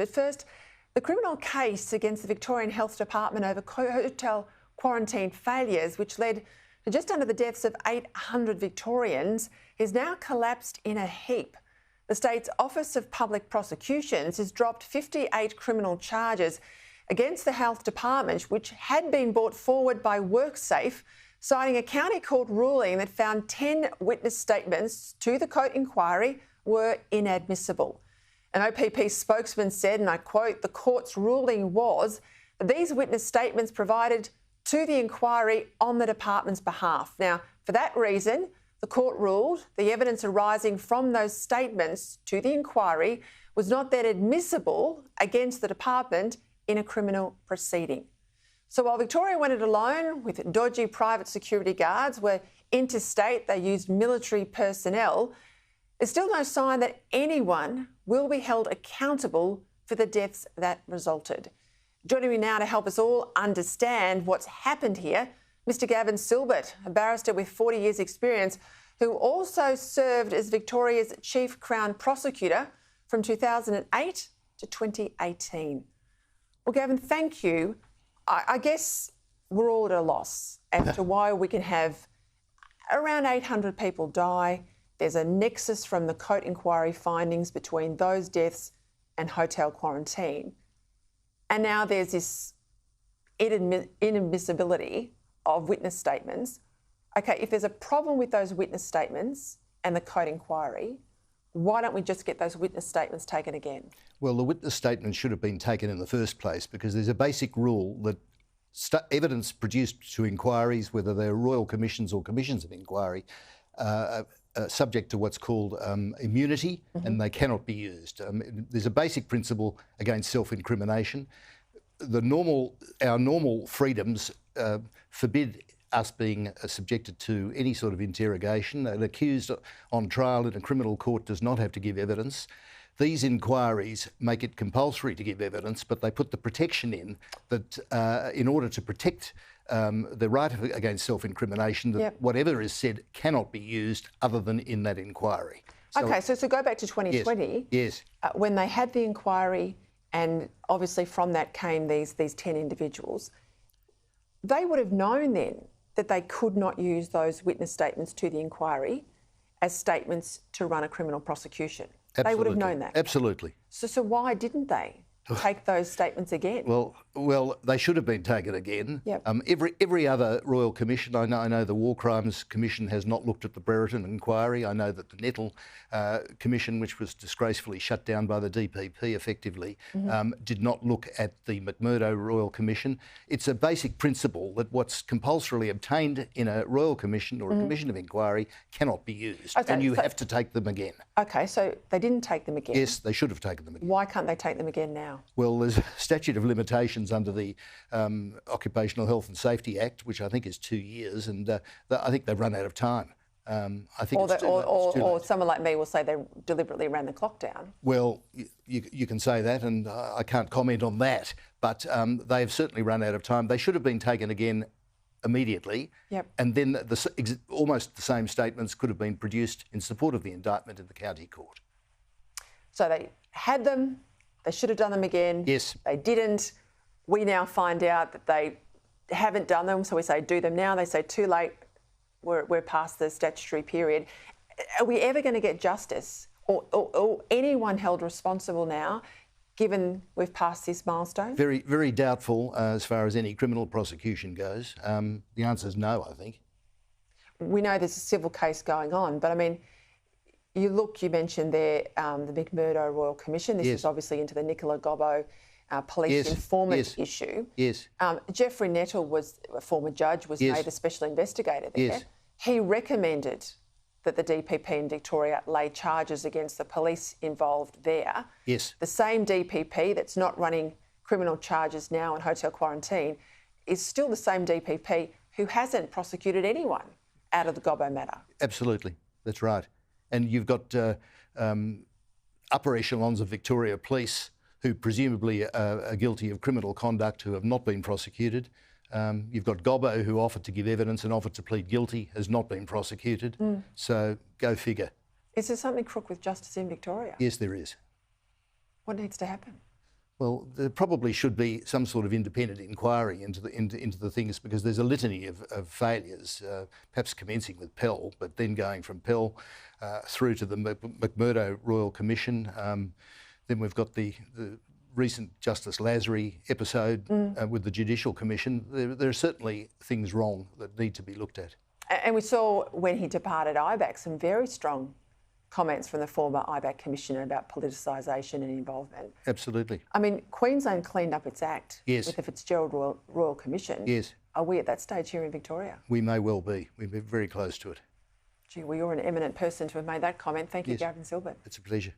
But first, the criminal case against the Victorian Health Department over hotel quarantine failures, which led to just under the deaths of 800 Victorians, is now collapsed in a heap. The state's Office of Public Prosecutions has dropped 58 criminal charges against the Health Department, which had been brought forward by WorkSafe, citing a county court ruling that found 10 witness statements to the Coate inquiry were inadmissible. An OPP spokesman said, and I quote, "The court's ruling was that these witness statements provided to the inquiry on the department's behalf." Now, for that reason, the court ruled the evidence arising from those statements to the inquiry was not then admissible against the department in a criminal proceeding. So while Victoria went it alone with dodgy private security guards, where interstate they used military personnel, there's still no sign that anyone will be held accountable for the deaths that resulted. Joining me now to help us all understand what's happened here, Mr Gavin Silbert, a barrister with 40 years' experience, who also served as Victoria's Chief Crown Prosecutor from 2008 to 2018. Well, Gavin, thank you. I guess we're all at a loss as to why we can have around 800 people die. There's a nexus from the Coate inquiry findings between those deaths and hotel quarantine. And now there's this inadmissibility of witness statements. OK, if there's a problem with those witness statements and the Coate inquiry, why don't we just get those witness statements taken again? Well, the witness statements should have been taken in the first place because there's a basic rule that evidence produced to inquiries, whether they're royal commissions or commissions of inquiry, subject to what's called immunity, and they cannot be used. There's a basic principle against self-incrimination. Our normal freedoms forbid us being subjected to any sort of interrogation. An accused on trial in a criminal court does not have to give evidence. These inquiries make it compulsory to give evidence, but they put the protection in that in order to protect the right against self-incrimination, that whatever is said cannot be used other than in that inquiry. OK, so go back to 2020, yes. When they had the inquiry, and obviously from that came these 10 individuals, they would have known then that they could not use those witness statements to the inquiry as statements to run a criminal prosecution. Absolutely. They would have known that. Absolutely. So why didn't they take those statements again? Well, they should have been taken again. Yep. Every other royal commission, I know the War Crimes Commission has not looked at the Brereton inquiry. I know that the Nettle Commission, which was disgracefully shut down by the DPP effectively, did not look at the McMurdo Royal Commission. It's a basic principle that what's compulsorily obtained in a royal commission or a commission of inquiry cannot be used, and you have to take them again. OK, so they didn't take them again. Yes, they should have taken them again. Why can't they take them again now? Well, there's a statute of limitations under the Occupational Health and Safety Act, which I think is 2 years, and I think they've run out of time. I think or someone like me will say they deliberately ran the clock down. Well, you can say that, and I can't comment on that, but they've certainly run out of time. They should have been taken again immediately, and then almost the same statements could have been produced in support of the indictment in the county court. So they had them. They should have done them again. Yes. They didn't. We now find out that they haven't done them, so we say do them now. They say too late, we're past the statutory period. Are we ever going to get justice or anyone held responsible now, given we've passed this milestone? Very, very doubtful as far as any criminal prosecution goes. The answer is no, I think. We know there's a civil case going on, but I mean, you mentioned there the McMurdo Royal Commission. This is obviously into the Nicola Gobbo police informant issue. Yes. Geoffrey Nettle was a former judge, was made the special investigator there. Yes. He recommended that the DPP in Victoria lay charges against the police involved there. Yes. The same DPP that's not running criminal charges now in hotel quarantine is still the same DPP who hasn't prosecuted anyone out of the Gobbo matter. Absolutely. That's right. And you've got upper echelons of Victoria Police who presumably are guilty of criminal conduct who have not been prosecuted. You've got Gobbo who offered to give evidence and offered to plead guilty, has not been prosecuted. So go figure. Is there something crook with justice in Victoria? Yes, there is. What needs to happen? Well, there probably should be some sort of independent inquiry into the things, because there's a litany of failures, perhaps commencing with Pell, but then going from Pell through to the McMurdo Royal Commission. Then we've got the recent Justice Lasry episode with the Judicial Commission. There are certainly things wrong that need to be looked at. And we saw when he departed IBAC some very strong comments from the former IBAC Commissioner about politicisation and involvement. Absolutely. I mean, Queensland cleaned up its act Yes. with the Fitzgerald Royal Commission. Yes. Are we at that stage here in Victoria? We may well be. We've been very close to it. Gee, well, you're an eminent person to have made that comment. Thank you, Yes. Gavin Silbert. It's a pleasure.